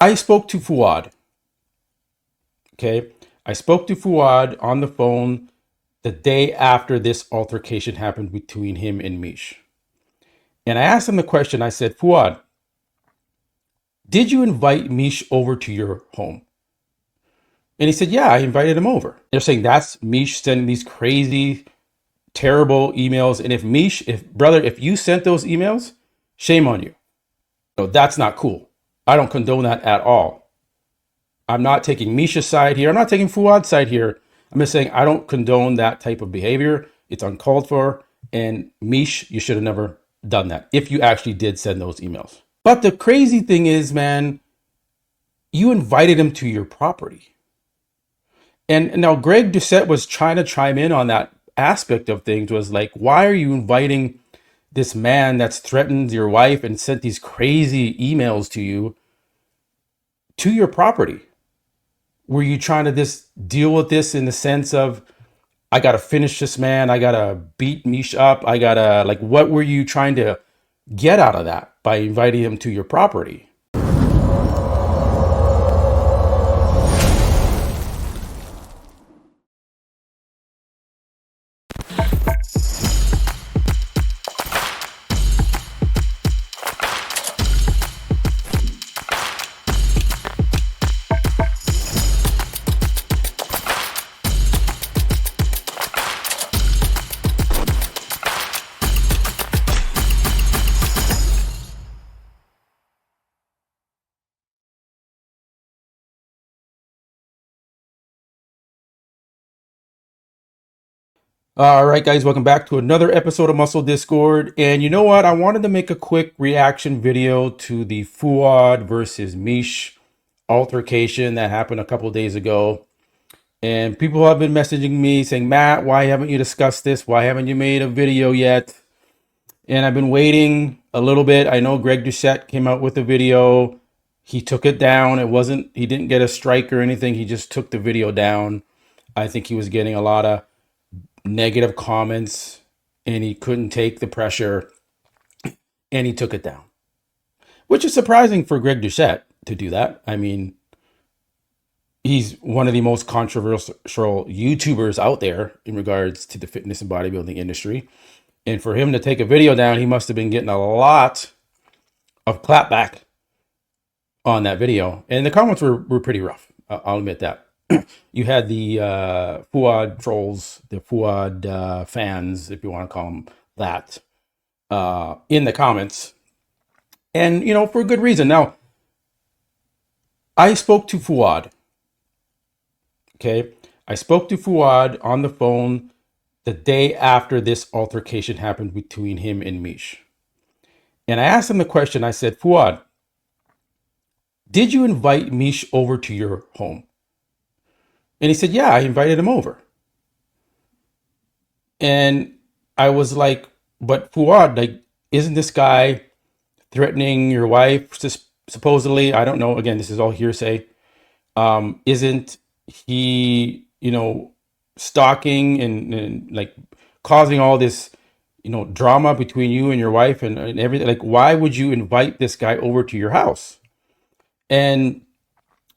I spoke to Fouad. Okay. I spoke to Fouad on the phone the day after this altercation happened between him and Mish. And I asked him the question. I said, Fouad, did you invite Mish over to your home? And he said, yeah, I invited him over. They're saying that's Mish sending these crazy, terrible emails. And if you sent those emails, shame on you. No, that's not cool. I don't condone that at all. I'm not taking Misha's side here. I'm not taking Fouad's side here. I'm just saying I don't condone that type of behavior. It's uncalled for. And Mish, you should have never done that if you actually did send those emails. But the crazy thing is, man, you invited him to your property. And now Greg Doucette was trying to chime in on that aspect of things, was like, why are you inviting this man that's threatened your wife and sent these crazy emails to you to your property? Were you trying to just deal with this in the sense of, I got to finish this man, I got to beat Mish up, I got to, like, what were you trying to get out of that by inviting him to your property? All right, guys, welcome back to another episode of Muscle Discord. And you know what? I wanted to make a quick reaction video to the Fouad versus Mish altercation that happened a couple of days ago. And people have been messaging me saying, Matt, why haven't you discussed this? Why haven't you made a video yet? And I've been waiting a little bit. I know Greg Doucette came out with a video. He took it down. He didn't get a strike or anything. He just took the video down. I think he was getting a lot of negative comments and he couldn't take the pressure and he took it down, which is surprising for Greg Doucette to do that. I mean, he's one of the most controversial YouTubers out there in regards to the fitness and bodybuilding industry. And for him to take a video down, he must have been getting a lot of clapback on that video. And the comments were pretty rough. I'll admit that. You had the Fouad trolls, the Fouad fans, if you want to call them that, in the comments. And, you know, for a good reason. Now, I spoke to Fouad. Okay. I spoke to Fouad on the phone the day after this altercation happened between him and Mish. And I asked him the question. I said, Fouad, did you invite Mish over to your home? And he said, yeah, I invited him over. And I was like, but Fouad, like, isn't this guy threatening your wife? Supposedly, I don't know. Again, this is all hearsay. Isn't he, you know, stalking and like causing all this, you know, drama between you and your wife and everything? Like, why would you invite this guy over to your house? And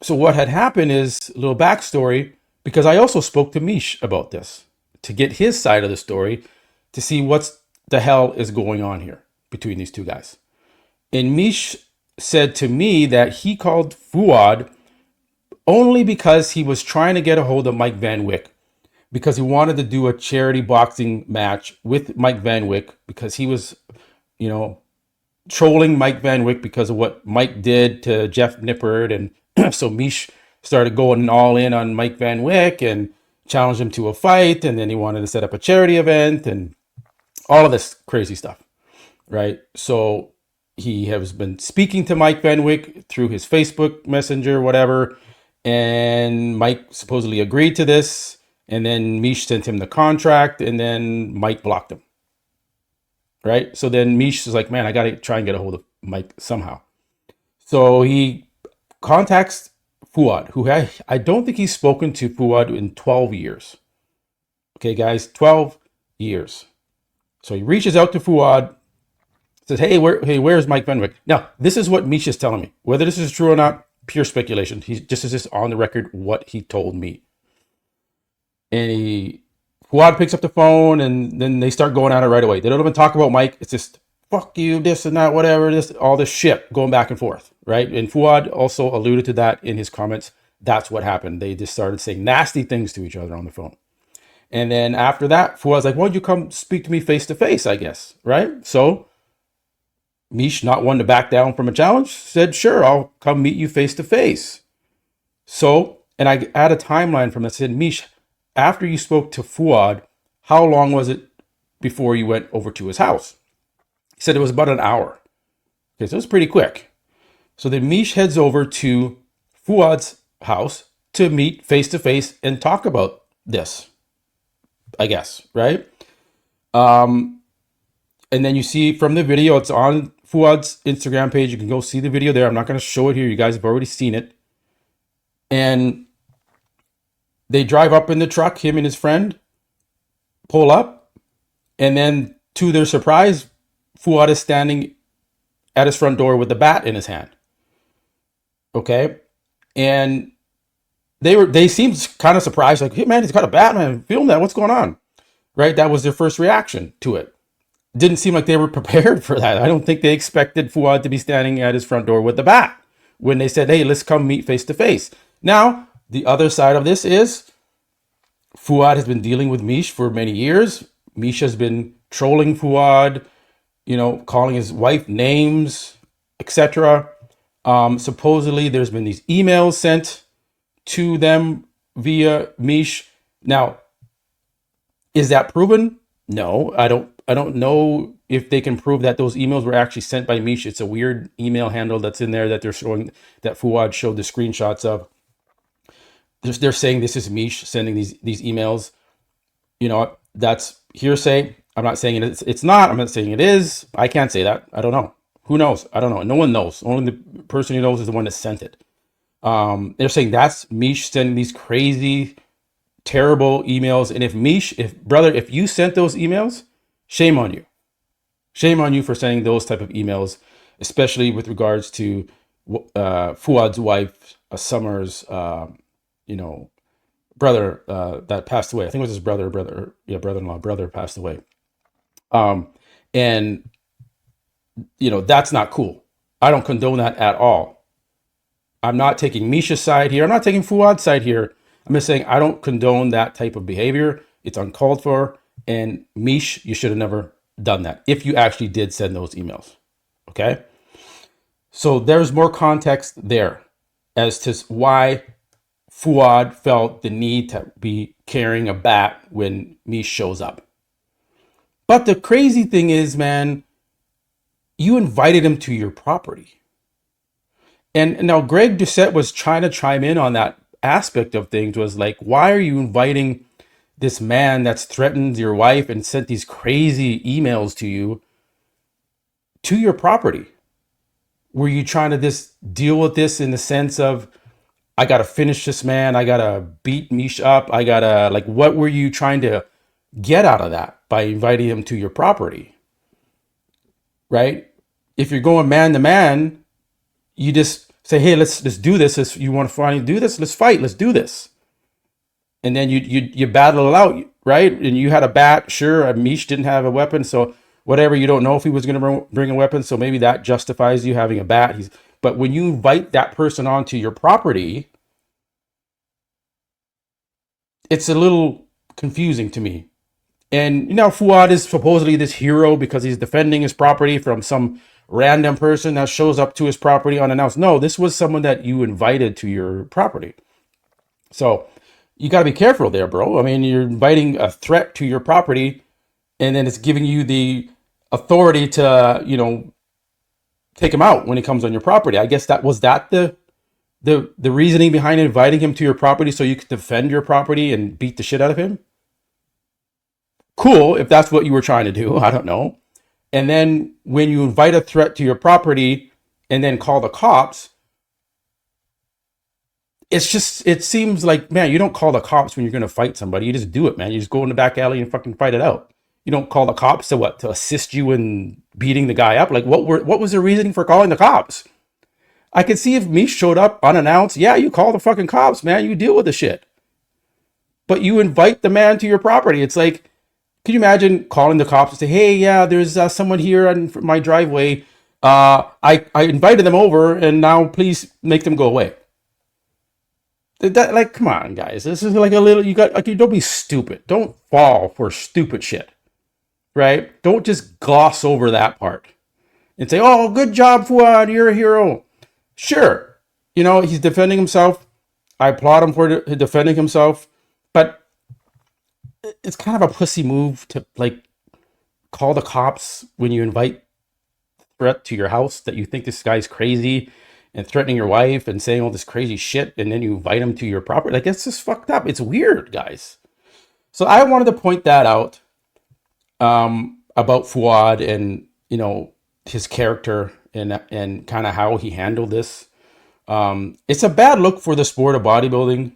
so what had happened is a little backstory, because I also spoke to Mish about this to get his side of the story, to see what's the hell is going on here between these two guys. And Mish said to me that he called Fouad only because he was trying to get a hold of Mike Van Wyck, because he wanted to do a charity boxing match with Mike Van Wyck, because he was, you know, trolling Mike Van Wyck because of what Mike did to Jeff Nippert. And so Mish started going all in on Mike Van Wyck and challenged him to a fight. And then he wanted to set up a charity event and all of this crazy stuff, right? So he has been speaking to Mike Van Wyck through his Facebook Messenger, whatever. And Mike supposedly agreed to this. And then Mish sent him the contract, and then Mike blocked him, right? So then Mish is like, man, I got to try and get a hold of Mike somehow. So he contacts Fouad, who I don't think he's spoken to Fouad in 12 years. Okay, guys, 12 years. So he reaches out to Fouad, says, hey, where's Mike Van Wyck? Now, this is what Mish is telling me. Whether this is true or not, pure speculation. He just is just on the record what he told me. And Fouad picks up the phone, and then they start going at it right away. They don't even talk about Mike. It's just fuck you, this and that, whatever, this, all this shit going back and forth, right? And Fouad also alluded to that in his comments. That's what happened. They just started saying nasty things to each other on the phone. And then after that, Fouad's like, "Why don't you come speak to me face to face, I guess," right? So Mish, not one to back down from a challenge, said, "Sure, I'll come meet you face to face." So, and I add a timeline from that, said, "Mish, after you spoke to Fouad, how long was it before you went over to his house?" He said it was about an hour. Okay, so it was pretty quick. So then Mish heads over to Fouad's house to meet face to face and talk about this, I guess, right? And then you see from the video, it's on Fouad's Instagram page. You can go see the video there. I'm not going to show it here. You guys have already seen it. And they drive up in the truck, him and his friend pull up. And then to their surprise, Fouad is standing at his front door with the bat in his hand. Okay. And they seemed kind of surprised, like, "Hey man, he's got a bat, man. Film that. What's going on?" Right? That was their first reaction to it. Didn't seem like they were prepared for that. I don't think they expected Fouad to be standing at his front door with the bat when they said, "Hey, let's come meet face to face." Now, the other side of this is Fouad has been dealing with Mish for many years. Mish has been trolling Fouad, calling his wife names, etc. Supposedly, there's been these emails sent to them via Mish. Now, is that proven? No, I don't know if they can prove that those emails were actually sent by Mish. It's a weird email handle that's in there that they're showing, that Fouad showed the screenshots of. They're saying this is Mish sending these emails. That's hearsay. I'm not saying it's not. I'm not saying it is. I can't say that. I don't know. Who knows? I don't know. No one knows. Only the person who knows is the one that sent it. They're saying that's Mish sending these crazy, terrible emails. And if you sent those emails, shame on you. Shame on you for sending those type of emails, especially with regards to Fouad's wife, Summer's, brother that passed away. I think it was his brother-in-law passed away. And that's not cool. I don't condone that at all. I'm not taking Mish's side here. I'm not taking Fouad's side here. I'm just saying I don't condone that type of behavior. It's uncalled for. And Mish, you should have never done that if you actually did send those emails. Okay? So there's more context there as to why Fouad felt the need to be carrying a bat when Mish shows up. But the crazy thing is, man, you invited him to your property. And now Greg Doucette was trying to chime in on that aspect of things, was like, why are you inviting this man that's threatened your wife and sent these crazy emails to you to your property? Were you trying to just deal with this in the sense of, I got to finish this man, I got to beat Mish up, what were you trying to get out of that by inviting him to your property? Right? If you're going man to man, you just say, "Hey, let's do this. You want to finally do this? Let's fight. Let's do this." And then you battle it out, right? And you had a bat. Sure, Mish didn't have a weapon, so whatever. You don't know if he was going to bring a weapon, so maybe that justifies you having a bat. But when you invite that person onto your property, it's a little confusing to me. And Fouad is supposedly this hero because he's defending his property from some random person that shows up to his property unannounced. No, this was someone that you invited to your property. So you got to be careful there, bro. I mean, you're inviting a threat to your property, and then it's giving you the authority to, take him out when he comes on your property. I guess that was the reasoning behind inviting him to your property, so you could defend your property and beat the shit out of him. Cool, if that's what you were trying to do. I don't know. And then when you invite a threat to your property and then call the cops, it seems like, man, you don't call the cops when you're going to fight somebody. You just do it, man. You just go in the back alley and fucking fight it out. You don't call the cops to assist you in beating the guy up. Like, what was the reasoning for calling the cops? I could see if Mish showed up unannounced. Yeah, you call the fucking cops, man. You deal with the shit. But you invite the man to your property. It's like, can you imagine calling the cops and say, "Hey, yeah, there's someone here on my driveway. I invited them over, and now please make them go away." That, like, come on, guys. This is like a little. You got like, you don't be stupid. Don't fall for stupid shit, right? Don't just gloss over that part and say, "Oh, good job, Fouad. You're a hero." Sure, he's defending himself. I applaud him for defending himself, but it's kind of a pussy move to like call the cops when you invite threat to your house that you think this guy's crazy and threatening your wife and saying all this crazy shit, and then you invite him to your property. Like, it's just fucked up. It's weird, guys. So I wanted to point that out about Fouad and his character and kind of how he handled this. It's a bad look for the sport of bodybuilding.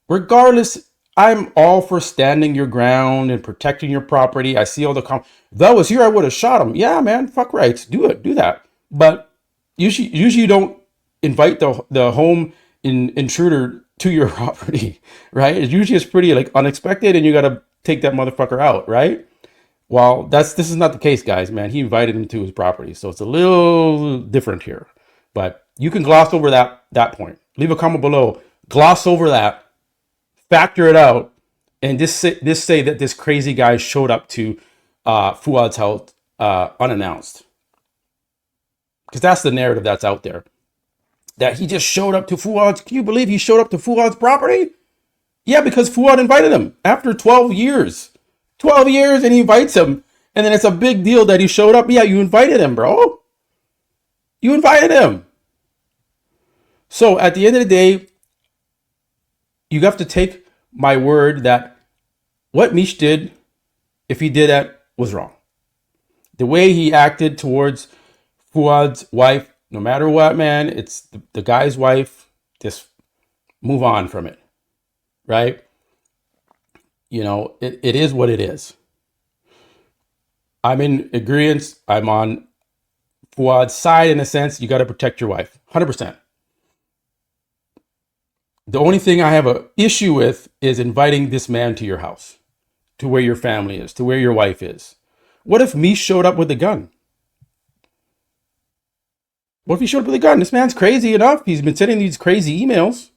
Regardless, I'm all for standing your ground and protecting your property. I see all the if that was here, I would have shot him. Yeah, man, fuck rights. Do it. Do that. But usually you don't invite the home intruder to your property, right? It's usually pretty like unexpected, and you got to take that motherfucker out, right? Well, this is not the case, guys. Man, he invited him to his property, so it's a little different here. But you can gloss over that point. Leave a comment below. Gloss over that. Factor it out, and just say that this crazy guy showed up to Fouad's house unannounced, because that's the narrative that's out there. That he just showed up to Fouad's. Can you believe he showed up to Fouad's property? Yeah, because Fouad invited him after 12 years. 12 years, and he invites him, and then it's a big deal that he showed up. Yeah, you invited him, bro. You invited him. So at the end of the day, you have to take my word that what Mish did, if he did that, was wrong. The way he acted towards Fouad's wife, no matter what, man, it's the guy's wife. Just move on from it, right? It is what it is. I'm in agreement. I'm on Fouad's side in a sense. You got to protect your wife, 100%. The only thing I have an issue with is inviting this man to your house, to where your family is, to where your wife is. What if Mish showed up with a gun? What if he showed up with a gun? This man's crazy enough. He's been sending these crazy emails.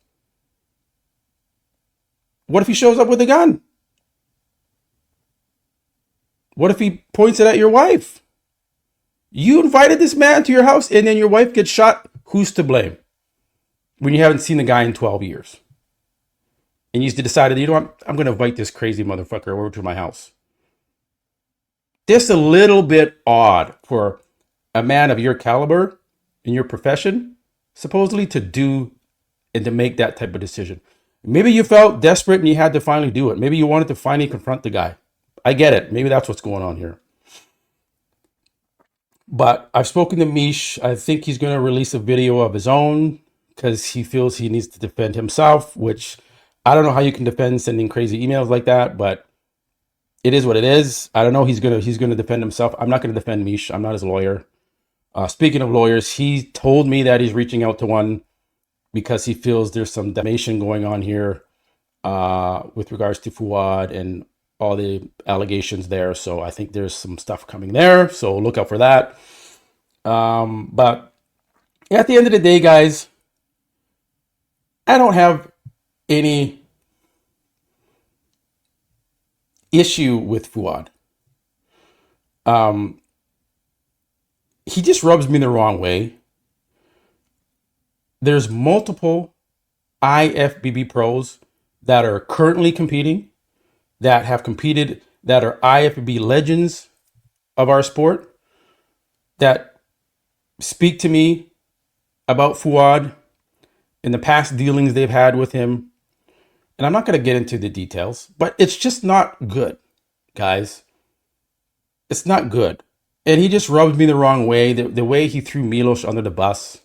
What if he shows up with a gun? What if he points it at your wife? You invited this man to your house, and then your wife gets shot. Who's to blame? When you haven't seen the guy in 12 years. And you decided, I'm going to invite this crazy motherfucker over to my house. This a little bit odd for a man of your caliber in your profession, supposedly, to do and to make that type of decision. Maybe you felt desperate and you had to finally do it. Maybe you wanted to finally confront the guy. I get it. Maybe that's what's going on here. But I've spoken to Mish. I think he's going to release a video of his own, because he feels he needs to defend himself, which I don't know how you can defend sending crazy emails like that, but it is what it is. I don't know. He's gonna defend himself. I'm not gonna defend Mish. I'm not his lawyer. Speaking of lawyers, he told me that he's reaching out to one because he feels there's some defamation going on here with regards to Fouad and all the allegations there. So I think there's some stuff coming there. So look out for that. But at the end of the day, guys, I don't have any issue with Fouad. He just rubs me the wrong way. There's multiple IFBB pros that are currently competing, that have competed, that are IFBB legends of our sport, that speak to me about Fouad in the past dealings they've had with him. And I'm not going to get into the details, but it's just not good, guys. It's not good. And he just rubs me the wrong way. The way he threw Milos under the bus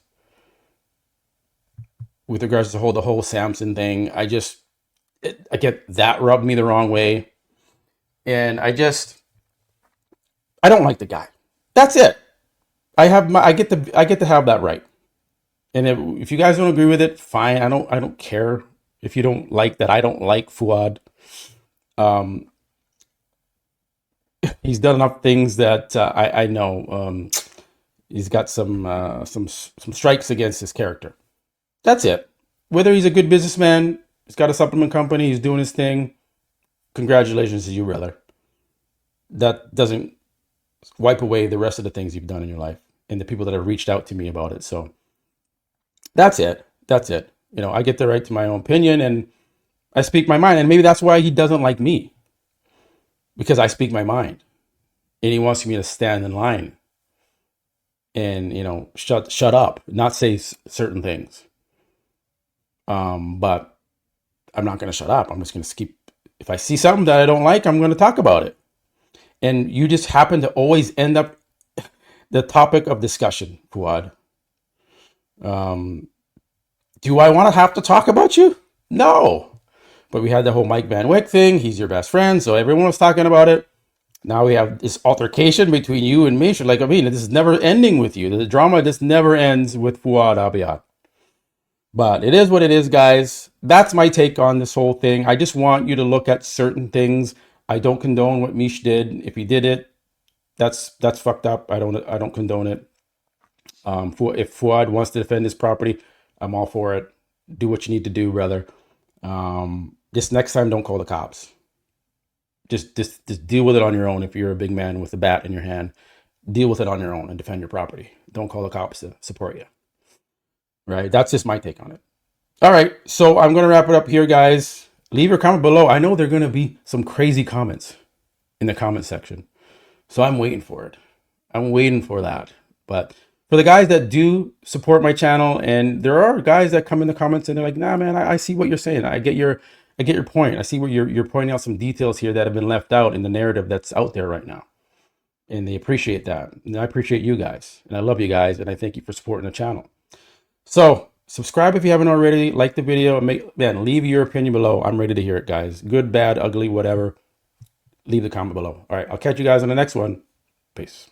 with regards to the whole Samson thing, I get that rubbed me the wrong way. And I don't like the guy. That's it. I get to have that right. And if you guys don't agree with it, fine. I don't care if you don't like that. I don't like Fouad. Um, he's done enough things that I know he's got some strikes against his character. That's it. Whether he's a good businessman, he's got a supplement company, he's doing his thing. Congratulations to you, brother. That doesn't wipe away the rest of the things you've done in your life and the people that have reached out to me about it. So that's it. That's it. You know, I get the right to my own opinion and I speak my mind. And maybe that's why he doesn't like me, because I speak my mind and he wants me to stand in line and, you know, shut up, not say certain things. But I'm not going to shut up. I'm just going to keep, if I see something that I don't like, I'm going to talk about it. And you just happen to always end up the topic of discussion, Fouad. Do I want to have to talk about you? No. But we had the whole Mike Van Wyck thing. He's your best friend, so everyone was talking about it. Now we have this altercation between you and Mish. Like, I mean, this is never ending with you. The drama just never ends with Fouad Abiad. But it is what it is, guys. That's my take on this whole thing. I just want you to look at certain things. I don't condone what Mish did. If he did it, that's fucked up. I don't condone it. If Fouad wants to defend his property, I'm all for it. Do what you need to do, brother. Just next time, don't call the cops. Just deal with it on your own. If you're a big man with a bat in your hand, deal with it on your own and defend your property. Don't call the cops to support you. Right? That's just my take on it. All right, so I'm going to wrap it up here, guys. Leave your comment below. I know there are going to be some crazy comments in the comment section, so I'm waiting for it. I'm waiting for that. But for the guys that do support my channel, and there are guys that come in the comments and they're like, nah, man, I see what you're saying. I get your point. I see where you're pointing out some details here that have been left out in the narrative that's out there right now. And they appreciate that. And I appreciate you guys. And I love you guys. And I thank you for supporting the channel. So subscribe if you haven't already. Like the video. Man, leave your opinion below. I'm ready to hear it, guys. Good, bad, ugly, whatever. Leave the comment below. All right, I'll catch you guys on the next one. Peace.